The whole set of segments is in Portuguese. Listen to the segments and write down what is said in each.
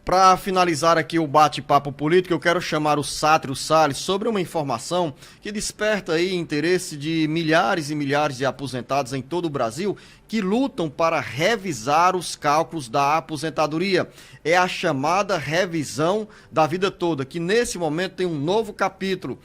Para finalizar aqui o bate-papo político, eu quero chamar o Sátiro Salles sobre uma informação que desperta aí interesse de milhares e milhares de aposentados em todo o Brasil que lutam para revisar os cálculos da aposentadoria. É a chamada revisão da vida toda, que nesse momento tem um novo capítulo.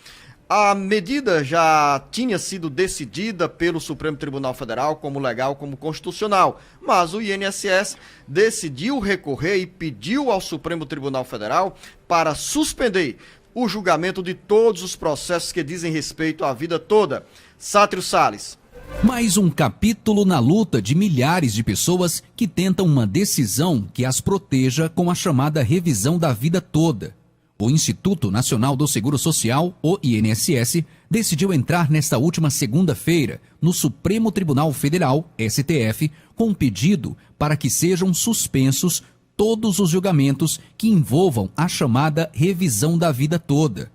A medida já tinha sido decidida pelo Supremo Tribunal Federal como legal, como constitucional, mas o INSS decidiu recorrer e pediu ao Supremo Tribunal Federal para suspender o julgamento de todos os processos que dizem respeito à vida toda. Sátiro Salles. Mais um capítulo na luta de milhares de pessoas que tentam uma decisão que as proteja com a chamada revisão da vida toda. O Instituto Nacional do Seguro Social, o INSS, decidiu entrar nesta última segunda-feira no Supremo Tribunal Federal, STF, com um pedido para que sejam suspensos todos os julgamentos que envolvam a chamada revisão da vida toda.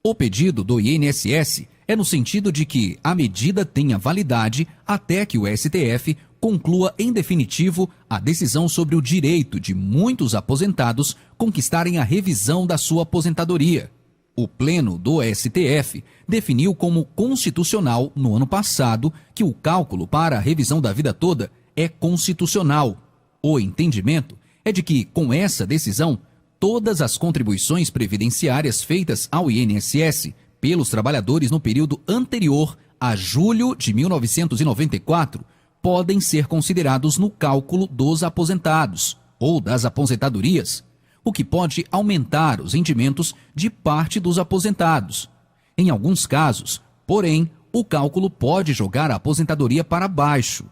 O pedido do INSS é no sentido de que a medida tenha validade até que o STF conclua em definitivo a decisão sobre o direito de muitos aposentados conquistarem a revisão da sua aposentadoria. O Pleno do STF definiu como constitucional no ano passado que o cálculo para a revisão da vida toda é constitucional. O entendimento é de que, com essa decisão, todas as contribuições previdenciárias feitas ao INSS pelos trabalhadores no período anterior a julho de 1994 podem ser considerados no cálculo dos aposentados ou das aposentadorias, o que pode aumentar os rendimentos de parte dos aposentados. Em alguns casos, porém, o cálculo pode jogar a aposentadoria para baixo.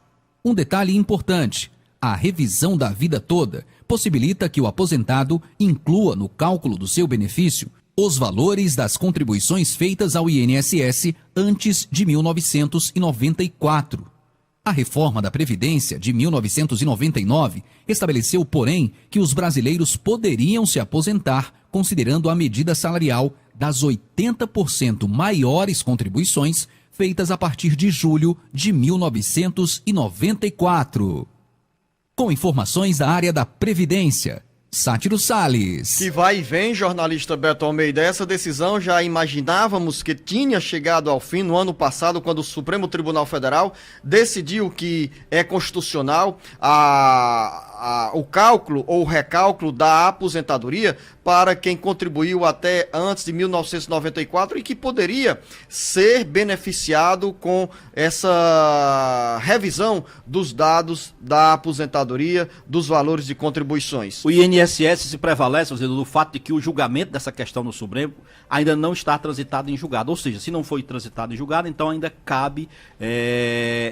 Um detalhe importante: a revisão da vida toda possibilita que o aposentado inclua no cálculo do seu benefício os valores das contribuições feitas ao INSS antes de 1994. A reforma da Previdência de 1999 estabeleceu, porém, que os brasileiros poderiam se aposentar considerando a medida salarial das 80% maiores contribuições feitas a partir de julho de 1994. Com informações da área da Previdência, Sátiro Salles. Que vai e vem, jornalista Beto Almeida. Essa decisão já imaginávamos que tinha chegado ao fim no ano passado, quando o Supremo Tribunal Federal decidiu que é constitucional o cálculo ou o recálculo da aposentadoria para quem contribuiu até antes de 1994 e que poderia ser beneficiado com essa revisão dos dados da aposentadoria, dos valores de contribuições. O INSS se prevalece do fato de que o julgamento dessa questão no Supremo ainda não está transitado em julgado, ou seja, se não foi transitado em julgado, então ainda cabe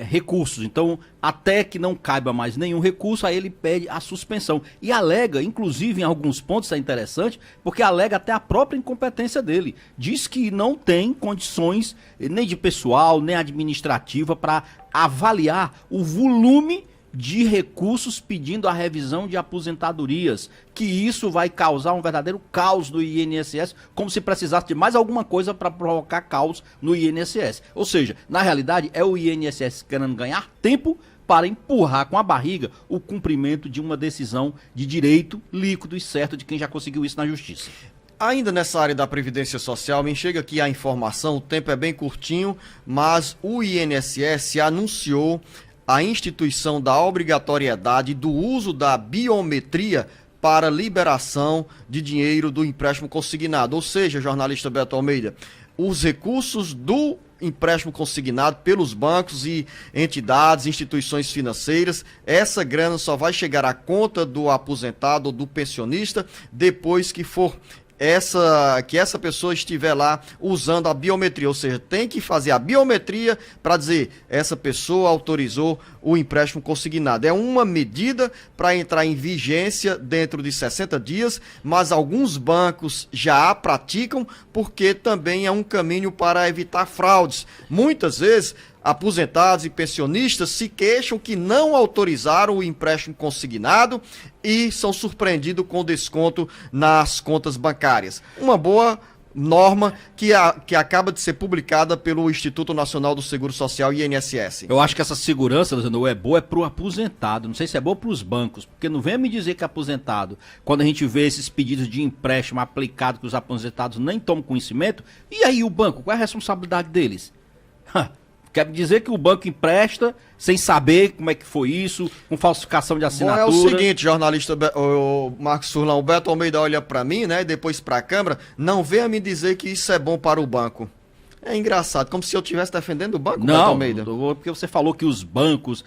recursos. Então, até que não caiba mais nenhum recurso, aí ele pede a suspensão. E alega, inclusive em alguns pontos é interessante, porque alega até a própria incompetência dele. Diz que não tem condições nem de pessoal, nem administrativa para avaliar o volume de recursos pedindo a revisão de aposentadorias, que isso vai causar um verdadeiro caos no INSS, como se precisasse de mais alguma coisa para provocar caos no INSS. Ou seja, na realidade é o INSS querendo ganhar tempo para empurrar com a barriga o cumprimento de uma decisão de direito líquido e certo de quem já conseguiu isso na justiça. Ainda nessa área da Previdência Social, me chega aqui a informação, o tempo é bem curtinho, mas o INSS anunciou a instituição da obrigatoriedade do uso da biometria para liberação de dinheiro do empréstimo consignado. Ou seja, jornalista Beto Almeida, os recursos do empréstimo consignado pelos bancos e entidades, instituições financeiras, essa grana só vai chegar à conta do aposentado ou do pensionista depois que essa pessoa estiver lá usando a biometria, ou seja, tem que fazer a biometria para dizer essa pessoa autorizou o empréstimo consignado. É uma medida para entrar em vigência dentro de 60 dias, mas alguns bancos já a praticam porque também é um caminho para evitar fraudes. Muitas vezes aposentados e pensionistas se queixam que não autorizaram o empréstimo consignado e são surpreendidos com desconto nas contas bancárias. Uma boa norma que acaba de ser publicada pelo Instituto Nacional do Seguro Social, INSS. Eu acho que essa segurança, Luciano, é boa pro aposentado, não sei se é boa pros bancos, porque não venha me dizer que aposentado, quando a gente vê esses pedidos de empréstimo aplicados que os aposentados nem tomam conhecimento, e aí o banco, qual é a responsabilidade deles? Quer dizer que o banco empresta sem saber como é que foi isso, com falsificação de assinatura. Bom, é o seguinte, jornalista o Marcos Surlão, o Beto Almeida olha para mim, né, e depois para a Câmara, não venha me dizer que isso é bom para o banco. É engraçado, como se eu estivesse defendendo o banco, Beto Almeida. Não, porque você falou que os bancos,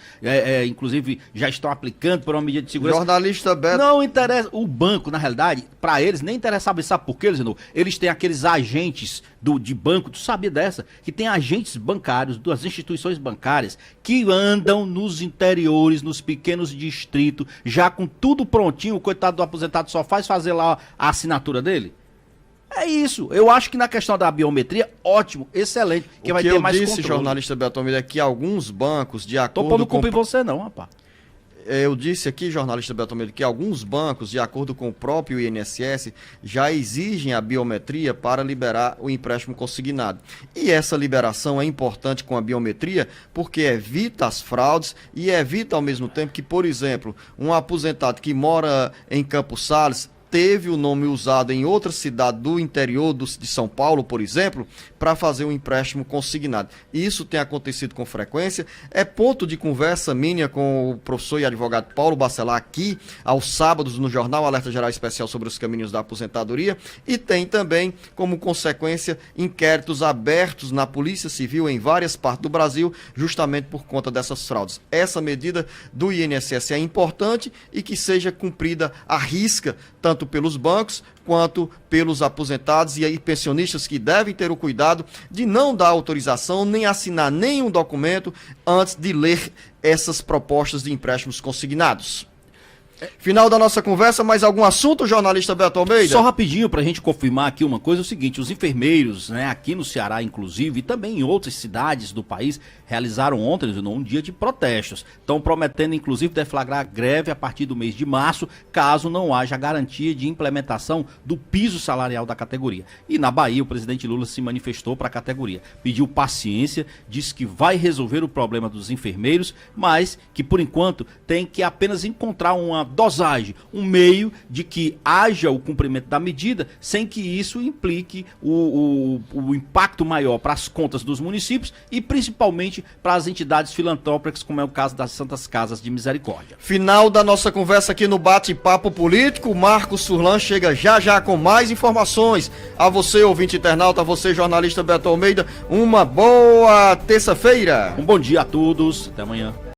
inclusive, já estão aplicando por uma medida de segurança. Jornalista Beto... Não interessa, o banco, na realidade, para eles, nem interessava, sabe por quê, Luciano? Eles têm aqueles agentes de banco, tu sabia dessa? Que tem agentes bancários, das instituições bancárias, que andam nos interiores, nos pequenos distritos, já com tudo prontinho, o coitado do aposentado só faz fazer lá a assinatura dele. É isso. Eu acho que na questão da biometria, ótimo, excelente. Que vai ter mais controle. O que eu disse, jornalista Beto Almeida, é que alguns bancos, de acordo com... Tô pondo culpa em você não, rapaz. Eu disse aqui, jornalista Beto Almeida, que alguns bancos, de acordo com o próprio INSS, já exigem a biometria para liberar o empréstimo consignado. E essa liberação é importante com a biometria porque evita as fraudes e evita ao mesmo tempo que, por exemplo, um aposentado que mora em Campos Sales teve o nome usado em outra cidade do interior de São Paulo, por exemplo, para fazer um empréstimo consignado. Isso tem acontecido com frequência. É ponto de conversa minha com o professor e advogado Paulo Bacelar aqui, aos sábados, no Jornal Alerta Geral Especial sobre os Caminhos da Aposentadoria. E tem também, como consequência, inquéritos abertos na Polícia Civil em várias partes do Brasil, justamente por conta dessas fraudes. Essa medida do INSS é importante e que seja cumprida à risca, tanto pelos bancos quanto pelos aposentados e aí pensionistas que devem ter o cuidado de não dar autorização nem assinar nenhum documento antes de ler essas propostas de empréstimos consignados. Final da nossa conversa, mais algum assunto, jornalista Beto Almeida? Só rapidinho pra gente confirmar aqui uma coisa, é o seguinte, os enfermeiros, né, aqui no Ceará inclusive, e também em outras cidades do país, realizaram ontem um dia de protestos. Estão prometendo inclusive deflagrar greve a partir do mês de março, caso não haja garantia de implementação do piso salarial da categoria. E na Bahia o presidente Lula se manifestou para a categoria, pediu paciência, disse que vai resolver o problema dos enfermeiros, mas que por enquanto tem que apenas encontrar uma dosagem, um meio de que haja o cumprimento da medida sem que isso implique o impacto maior para as contas dos municípios e principalmente para as entidades filantrópicas, como é o caso das Santas Casas de Misericórdia. Final da nossa conversa aqui no Bate-Papo Político. O Marcos Surlan chega já com mais informações. A você, ouvinte internauta, a você, jornalista Beto Almeida, uma boa terça-feira. Um bom dia a todos, até amanhã.